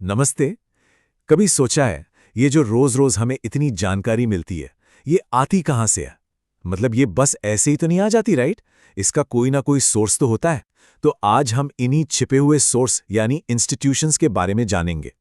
नमस्ते। कभी सोचा है ये जो रोज रोज हमें इतनी जानकारी मिलती है, ये आती कहाँ से है? मतलब ये बस ऐसे ही तो नहीं आ जाती, राइट? इसका कोई ना कोई सोर्स तो होता है। तो आज हम इन्हीं छिपे हुए सोर्स यानी इंस्टीट्यूशंस के बारे में जानेंगे।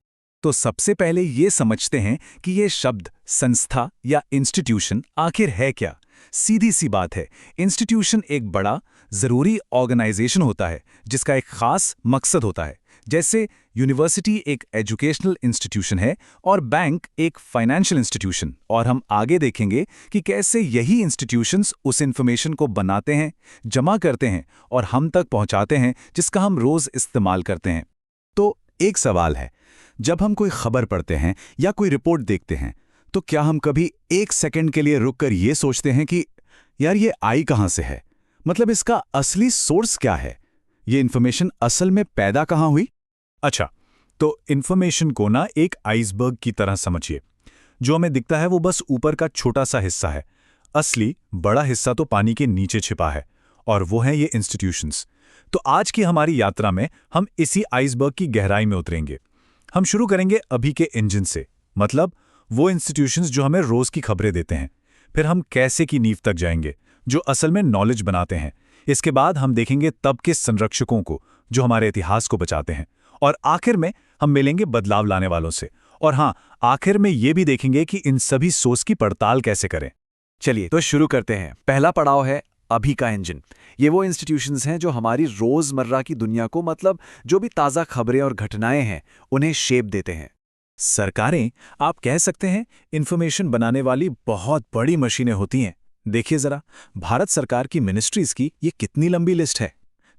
तो सबसे पहले ये समझते हैं कि ये शब्द संस्था या इंस्टीट्यूशन आखिर है क्या। सीधी सी बात है, इंस्टीट्यूशन एक बड़ा जरूरी ऑर्गेनाइजेशन होता है जिसका एक खास मकसद होता है। जैसे यूनिवर्सिटी एक एजुकेशनल इंस्टीट्यूशन है और बैंक एक फाइनेंशियल इंस्टीट्यूशन। और हम आगे देखेंगे कि कैसे यही इंस्टीट्यूशंस उस इंफॉर्मेशन को बनाते हैं, जमा करते हैं और हम तक पहुंचाते हैं जिसका हम रोज इस्तेमाल करते हैं। तो एक सवाल है, जब हम कोई खबर पढ़ते हैं या कोई रिपोर्ट देखते हैं तो क्या हम कभी एक सेकंड के लिए रुककर ये सोचते हैं कि यार ये आई कहाँ से है? मतलब इसका असली सोर्स क्या है? ये इन्फॉर्मेशन असल में पैदा कहाँ हुई? अच्छा, तो इन्फॉर्मेशन को ना एक आइसबर्ग की तरह समझिए। जो हमें दिखता है वो बस ऊपर का छोटा सा हिस्सा है। असली बड़ा हिस्सा तो पानी के नीचे छिपा है, और वो है ये इंस्टीट्यूशंस। तो आज की हमारी यात्रा में हम इसी आइसबर्ग की गहराई में उतरेंगे। हम शुरू करेंगे अभी के इंजन से, मतलब वो इंस्टीट्यूशंस जो हमें रोज की खबरें देते हैं। फिर हम कैसे की नींव तक जाएंगे, जो असल में नॉलेज बनाते हैं। इसके बाद हम देखेंगे तब के संरक्षकों को, जो हमारे इतिहास को बचाते हैं। और आखिर में हम मिलेंगे बदलाव लाने वालों से। और हाँ, आखिर में ये भी देखेंगे कि इन सभी सोर्स की पड़ताल कैसे करें। चलिए तो शुरू करते हैं। पहला पड़ाव है अभी का इंजन। ये वो इंस्टीट्यूशंस हैं जो हमारी रोजमर्रा की दुनिया को, मतलब जो भी ताज़ा खबरें और घटनाएं हैं, उन्हें शेप देते हैं। सरकारें, आप कह सकते हैं, इंफॉर्मेशन बनाने वाली बहुत बड़ी मशीनें होती हैं। देखिए जरा, भारत सरकार की मिनिस्ट्रीज की ये कितनी लंबी लिस्ट है।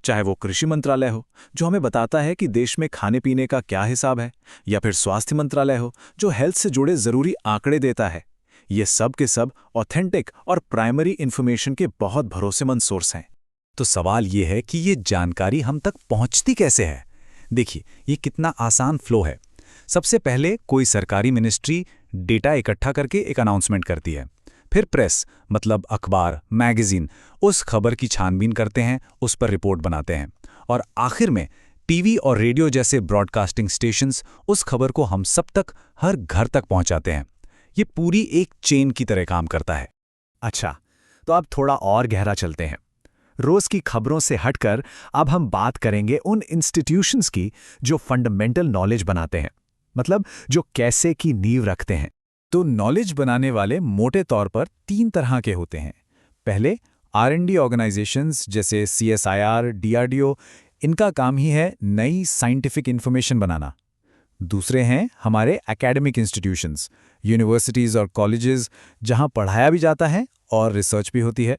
चाहे वो कृषि मंत्रालय हो, जो हमें बताता है कि देश में खाने पीने का क्या हिसाब है, या फिर स्वास्थ्य मंत्रालय हो, जो हेल्थ से जुड़े जरूरी आंकड़े देता है। ये सब के सब ऑथेंटिक और प्राइमरी इंफॉर्मेशन के बहुत भरोसेमंद सोर्स हैं। तो सवाल ये है कि ये जानकारी हम तक पहुंचती कैसे है। देखिए, ये कितना आसान फ्लो है। सबसे पहले कोई सरकारी मिनिस्ट्री डेटा इकट्ठा करके एक अनाउंसमेंट करती है। फिर प्रेस, मतलब अखबार, मैगजीन, उस खबर की छानबीन करते हैं, उस पर रिपोर्ट बनाते हैं। और आखिर में टीवी और रेडियो जैसे ब्रॉडकास्टिंग स्टेशंस उस खबर को हम सब तक, हर घर तक पहुंचाते हैं। ये पूरी एक चेन की तरह काम करता है। अच्छा, तो अब थोड़ा और गहरा चलते हैं। रोज की खबरों से हटकर अब हम बात करेंगे उन इंस्टीट्यूशंस की जो फंडामेंटल नॉलेज बनाते हैं, मतलब जो कैसे की नींव रखते हैं। तो नॉलेज बनाने वाले मोटे तौर पर 3 तरह के होते हैं। पहले R&D ऑर्गेनाइजेशंस जैसे CSIR, DRDO, इनका काम ही है नई साइंटिफिक इंफॉर्मेशन बनाना। दूसरे हैं हमारे एकेडमिक इंस्टीट्यूशंस, यूनिवर्सिटीज़ और कॉलेजेस, जहां पढ़ाया भी जाता है और रिसर्च भी होती है।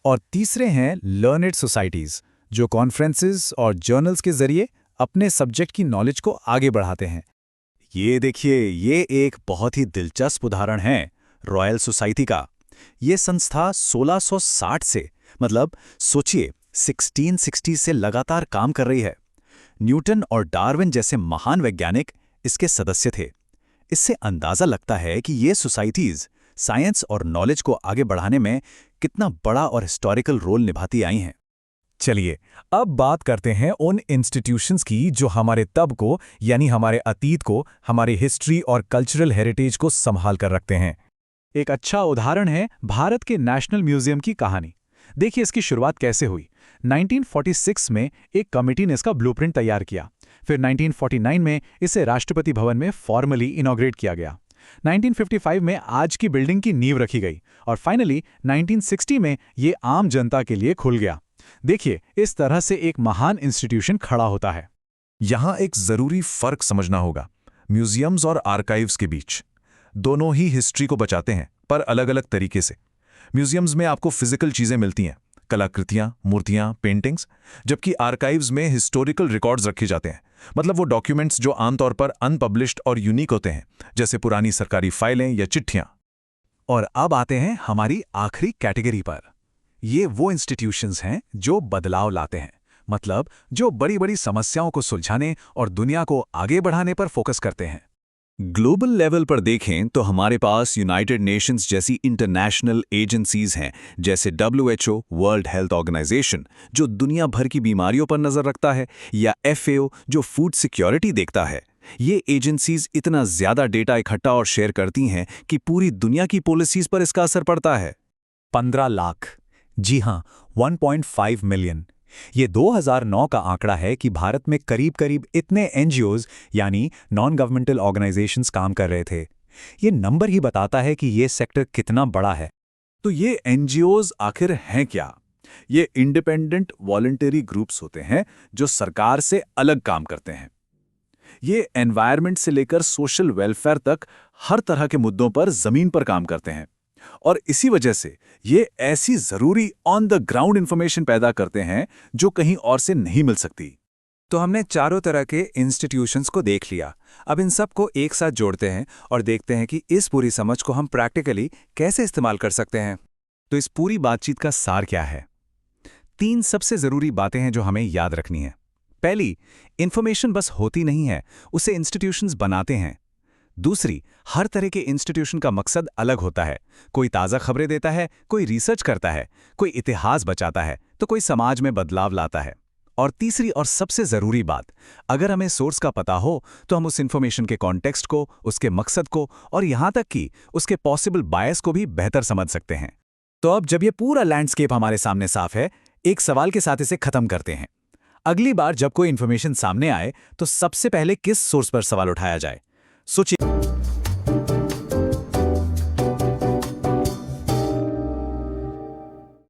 और तीसरे हैं लर्नेड सोसाइटीज़, जो कॉन्फ्रेंसेस और जर्नल्स के जरिए अपने सब्जेक्ट की नॉलेज को आगे बढ़ाते हैं। ये देखिए, ये एक बहुत ही दिलचस्प उदाहरण है रॉयल सोसाइटी का। ये संस्था 1660 से, मतलब सोचिए 1660 से लगातार काम कर रही है। न्यूटन और डार्विन जैसे महान वैज्ञानिक इसके सदस्य थे। इससे अंदाजा लगता है कि ये सोसाइटीज साइंस और नॉलेज को आगे बढ़ाने में कितना बड़ा और हिस्टोरिकल रोल निभाती आई हैं। चलिए, अब बात करते हैं उन इंस्टीट्यूशंस की जो हमारे तब को, यानी हमारे अतीत को, हमारी हिस्ट्री और कल्चरल हेरिटेज को संभाल कर रखते हैं। एक अच्छा उदाहरण है भारत के नेशनल म्यूजियम की कहानी। देखिए इसकी शुरुआत कैसे हुई। 1946 में एक कमेटी ने इसका ब्लूप्रिंट तैयार किया। फिर 1949 में इसे राष्ट्रपति भवन में फॉर्मली इनॉग्रेट किया गया। 1955 में आज की बिल्डिंग की नींव रखी गई और फाइनली 1960 में ये आम जनता के लिए खुल गया। देखिए, इस तरह से एक महान इंस्टीट्यूशन खड़ा होता है। यहाँ एक जरूरी फर्क समझना होगा म्यूजियम्स और आर्काइव्स के बीच। दोनों ही हिस्ट्री को बचाते हैं, पर अलग अलग तरीके से। म्यूजियम्स में आपको फिजिकल चीजें मिलती हैं, कलाकृतियां, मूर्तियां, पेंटिंग्स, जबकि आर्काइव्स में हिस्टोरिकल रिकॉर्ड्स रखे जाते हैं, मतलब वो डॉक्यूमेंट्स जो आमतौर पर अनपब्लिश्ड और यूनिक होते हैं, जैसे पुरानी सरकारी फाइलें या चिट्ठियां। और अब आते हैं हमारी आखिरी कैटेगरी पर। ये वो इंस्टीट्यूशंस हैं जो बदलाव लाते हैं, मतलब जो बड़ी बड़ी समस्याओं को सुलझाने और दुनिया को आगे बढ़ाने पर फोकस करते हैं। ग्लोबल लेवल पर देखें तो हमारे पास यूनाइटेड नेशंस जैसी इंटरनेशनल एजेंसीज हैं, जैसे WHO, वर्ल्ड हेल्थ ऑर्गेनाइजेशन, जो दुनिया भर की बीमारियों पर नजर रखता है, या FAO, जो फूड सिक्योरिटी देखता है। ये एजेंसीज इतना ज्यादा डेटा इकट्ठा और शेयर करती हैं कि पूरी दुनिया की पॉलिसीज पर इसका असर पड़ता है। 15 लाख, जी हां, 1.5 मिलियन। ये 2009 का आंकड़ा है कि भारत में करीब करीब इतने एनजीओज यानी नॉन गवर्नमेंटल ऑर्गेनाइजेशंस काम कर रहे थे। ये नंबर ही बताता है कि ये सेक्टर कितना बड़ा है। तो ये एनजीओज आखिर हैं क्या? ये इंडिपेंडेंट वॉलंटरी ग्रुप्स होते हैं जो सरकार से अलग काम करते हैं। ये एनवायरनमेंट से लेकर सोशल वेलफेयर तक हर तरह के मुद्दों पर जमीन पर काम करते हैं और इसी वजह से ये ऐसी जरूरी ऑन द ग्राउंड इंफॉर्मेशन पैदा करते हैं जो कहीं और से नहीं मिल सकती। तो हमने चारों तरह के इंस्टीट्यूशंस को देख लिया। अब इन सब को एक साथ जोड़ते हैं और देखते हैं कि इस पूरी समझ को हम प्रैक्टिकली कैसे इस्तेमाल कर सकते हैं। तो इस पूरी बातचीत का सार क्या है? 3 सबसे जरूरी बातें हैं जो हमें याद रखनी है। पहली, इंफॉर्मेशन बस होती नहीं है, उसे इंस्टीट्यूशंस बनाते हैं। दूसरी, हर तरह के इंस्टीट्यूशन का मकसद अलग होता है। कोई ताज़ा खबरें देता है, कोई रिसर्च करता है, कोई इतिहास बचाता है, तो कोई समाज में बदलाव लाता है। और तीसरी और सबसे ज़रूरी बात, अगर हमें सोर्स का पता हो तो हम उस इंफॉर्मेशन के कॉन्टेक्स्ट को, उसके मकसद को और यहाँ तक कि उसके पॉसिबल बायस को भी बेहतर समझ सकते हैं। तो अब जब ये पूरा लैंडस्केप हमारे सामने साफ है, एक सवाल के साथ इसे खत्म करते हैं। अगली बार जब कोई इंफॉर्मेशन सामने आए तो सबसे पहले किस सोर्स पर सवाल उठाया जाए? सोचिए।